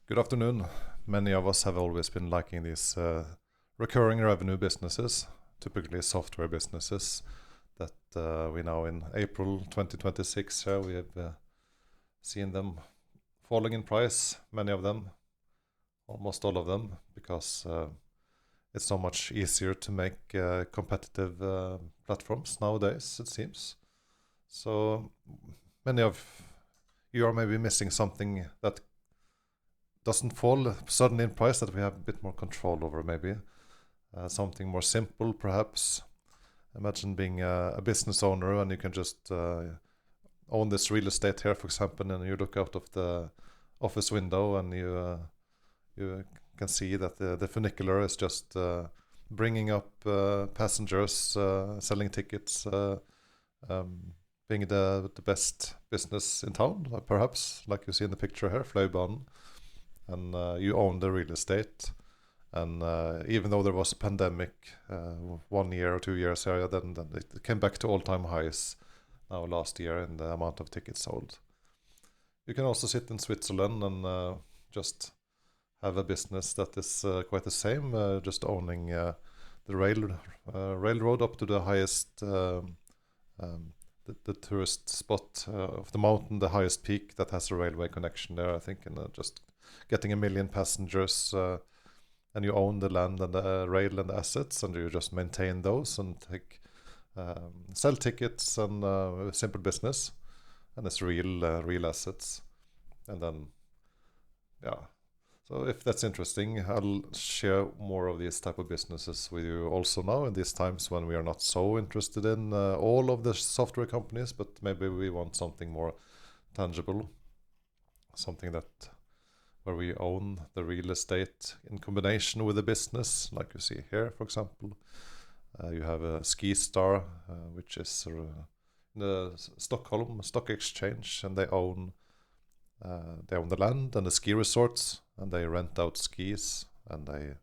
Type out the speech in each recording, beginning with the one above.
Good afternoon. Many of us have always been liking these recurring revenue businesses, typically software businesses, that we now in April 2026 we have seen them falling in price, many of them, almost all of them, because it's so much easier to make competitive platforms nowadays, it seems. So many of you are maybe missing something that doesn't fall suddenly in price, that we have a bit more control over, maybe. Something more simple, perhaps. Imagine being a business owner and you can just own this real estate here, for example, and you look out of the office window and you can see that the funicular is just bringing up passengers, selling tickets, being the best business in town, perhaps, like you see in the picture here, Fløibanen. And you own the real estate. And even though there was a pandemic 1 year or 2 years area, then it came back to all-time highs now last year in the amount of tickets sold. You can also sit in Switzerland and just have a business that is quite the same, just owning the railroad up to the highest, the tourist spot of the mountain, the highest peak that has a railway connection there, I think, and just getting 1 million passengers, and you own the land and the rail and the assets, and you just maintain those and sell tickets and simple business, and it's real assets. And then, yeah. So if that's interesting, I'll share more of these type of businesses with you also now in these times when we are not so interested in all of the software companies, but maybe we want something more tangible, something that where we own the real estate in combination with the business, like you see here, for example. You have a SkiStar, which is the Stockholm Stock Exchange, and they own the land and the ski resorts, and they rent out skis, and they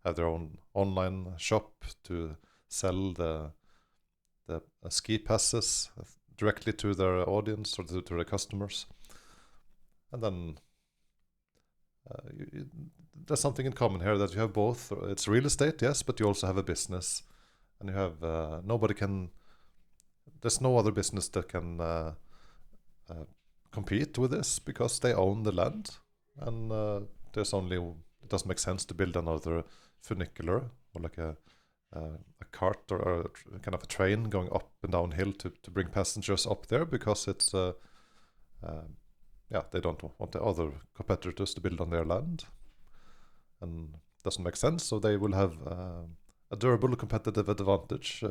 have their own online shop to sell the ski passes directly to their audience or to their customers. And then there's something in common here, that you have both. It's real estate, yes, but you also have a business, and you have there's no other business that can compete with this, because they own the land, and it doesn't make sense to build another funicular or like a cart or a kind of a train going up and downhill to bring passengers up there, because it's they don't want the other competitors to build on their land, and doesn't make sense. So they will have a durable competitive advantage.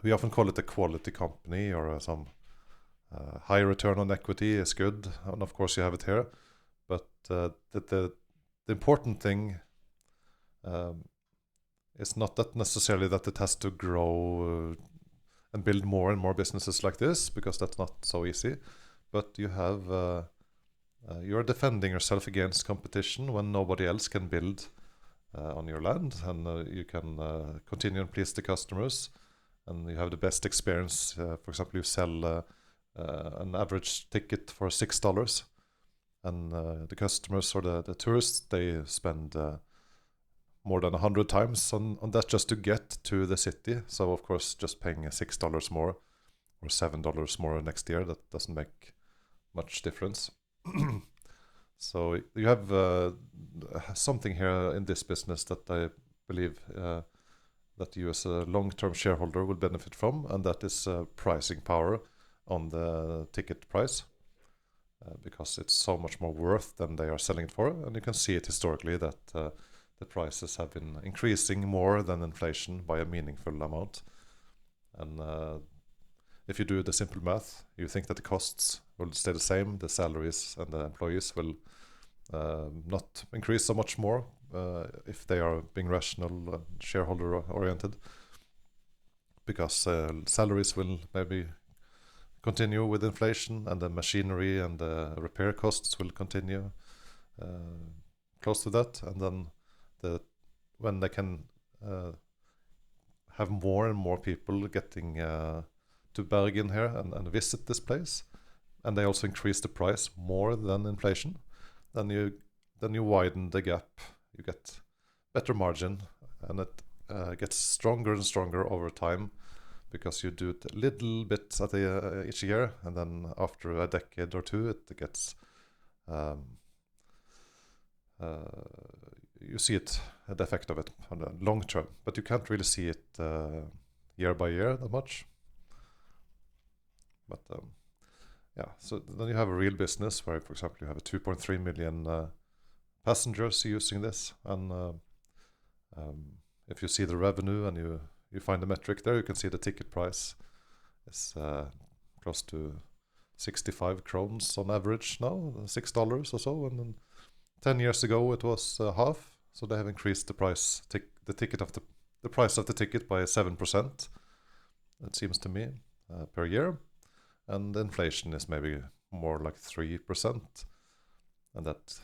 We often call it a quality company, or some high return on equity is good, and of course you have it here. But the important thing is not that necessarily that it has to grow and build more and more businesses like this, because that's not so easy. But you are defending yourself against competition when nobody else can build on your land, and you can continue and please the customers, and you have the best experience. For example, you sell an average ticket for $6, and the customers or the tourists, they spend more than 100 times on that just to get to the city. So of course, just paying $6 more or $7 more next year, that doesn't make much difference. So you have something here in this business that I believe that you as a long-term shareholder will benefit from, and that is pricing power on the ticket price, because it's so much more worth than they are selling it for. And you can see it historically that the prices have been increasing more than inflation by a meaningful amount. And if you do the simple math, you think that the costs will stay the same, the salaries and the employees will not increase so much more if they are being rational and shareholder oriented, because salaries will maybe continue with inflation, and the machinery and the repair costs will continue close to that. And then when they can have more and more people getting to Bergen here and visit this place, and they also increase the price more than inflation, then you widen the gap. You get better margin, and it gets stronger and stronger over time, because you do it a little bit at each year, and then after a decade or two, it gets you see it, the effect of it on the long term, but you can't really see it year by year that much. But yeah, so then you have a real business where, for example, you have a 2.3 million passengers using this, and if you see the revenue and you find the metric there, you can see the ticket price is close to 65 crowns on average now, $6 or so, and then 10 years ago it was half, so they have increased the price, the price of the ticket by 7%, it seems to me, per year, and the inflation is maybe more like 3%, and that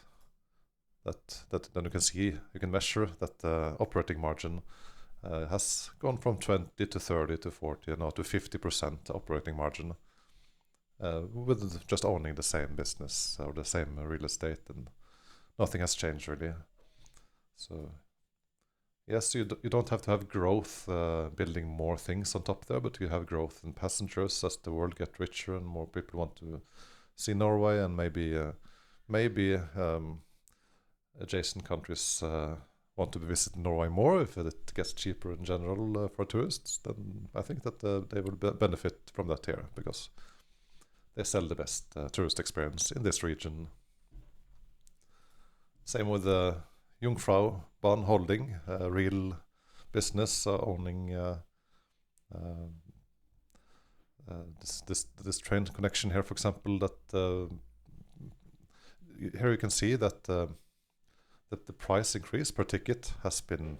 then you can measure that the operating margin has gone from 20 to 30 to 40 and now to 50% operating margin, with just owning the same business or the same real estate, and nothing has changed really. So yes, you don't have to have growth building more things on top there, but you have growth in passengers as the world gets richer and more people want to see Norway, and maybe adjacent countries want to visit Norway more if it gets cheaper in general for tourists. Then I think that they will benefit from that here, because they sell the best tourist experience in this region. Same with Jungfraubahn Holding, a real business owning this train connection here, for example. That here you can see that the price increase per ticket has been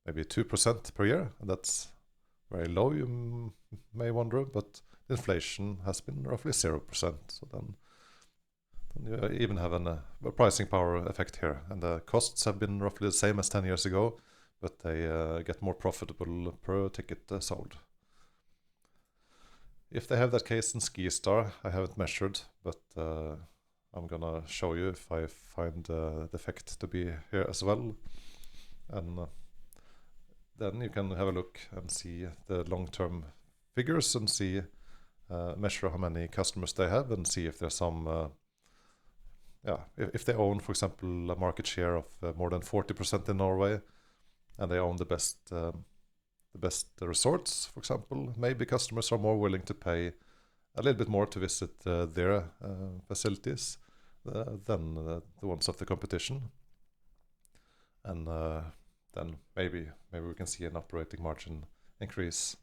maybe 2% per year, and that's very low, you may wonder, but inflation has been roughly 0%. So then you even have a pricing power effect here, and the costs have been roughly the same as 10 years ago, but they get more profitable per ticket sold. If they have that case in SkiStar, I haven't measured, but I'm gonna show you if I find the effect to be here as well, and then you can have a look and see the long-term figures and see measure how many customers they have, and see if there's some if they own, for example, a market share of more than 40% in Norway, and they own the best resorts, for example, maybe customers are more willing to pay a little bit more to visit their facilities than the ones of the competition, and then maybe we can see an operating margin increase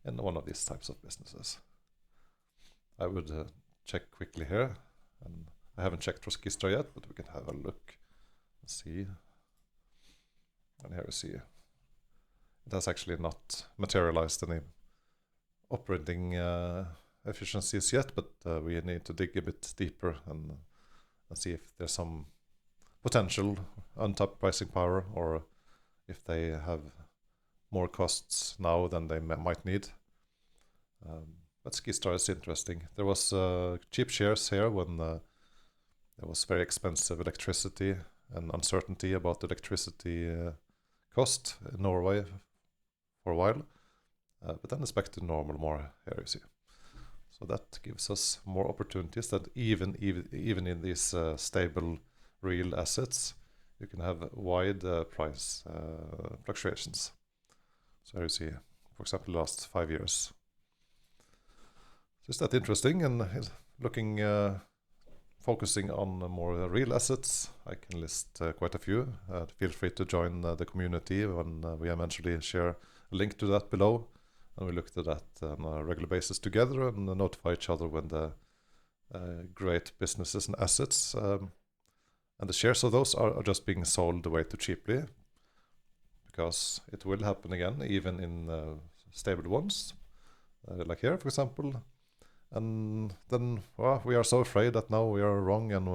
in one of these types of businesses. I would check quickly here, and I haven't checked for SkiStar yet, but we can have a look and see. And here we see it has actually not materialized any operating efficiencies yet, but we need to dig a bit deeper and see if there's some potential untapped pricing power, or if they have more costs now than they might need. But SkiStar is interesting. There was cheap shares here when there was very expensive electricity and uncertainty about electricity cost in Norway for a while. But then it's back to normal more here, you see. So that gives us more opportunities, that even in these stable real assets, you can have wide price fluctuations. So here you see, for example, the last 5 years. So is that interesting? And looking, focusing on more real assets, I can list quite a few. Feel free to join the community when we eventually share a link to that below. And we look at that on a regular basis together and notify each other when the great businesses and assets and the shares of those are just being sold way too cheaply, because it will happen again, even in stable ones, like here, for example. And then we are so afraid that now we are wrong, and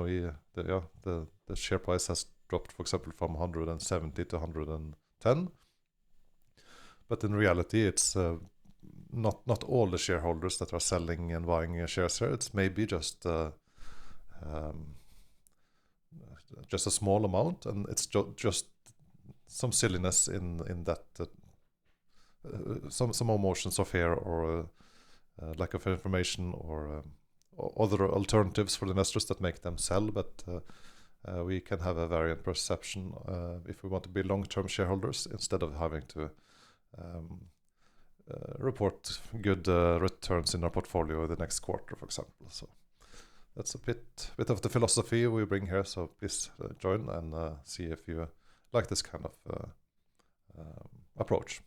the share price has dropped, for example, from 170 to 110. But in reality, it's not all the shareholders that are selling and buying shares here. It's maybe just a small amount, and it's just some silliness in that. Some emotions of fear or lack of information or other alternatives for the investors that make them sell, but we can have a variant perception if we want to be long-term shareholders instead of having to report good returns in our portfolio the next quarter, for example. So that's a bit of the philosophy we bring here. So please join and see if you like this kind of approach.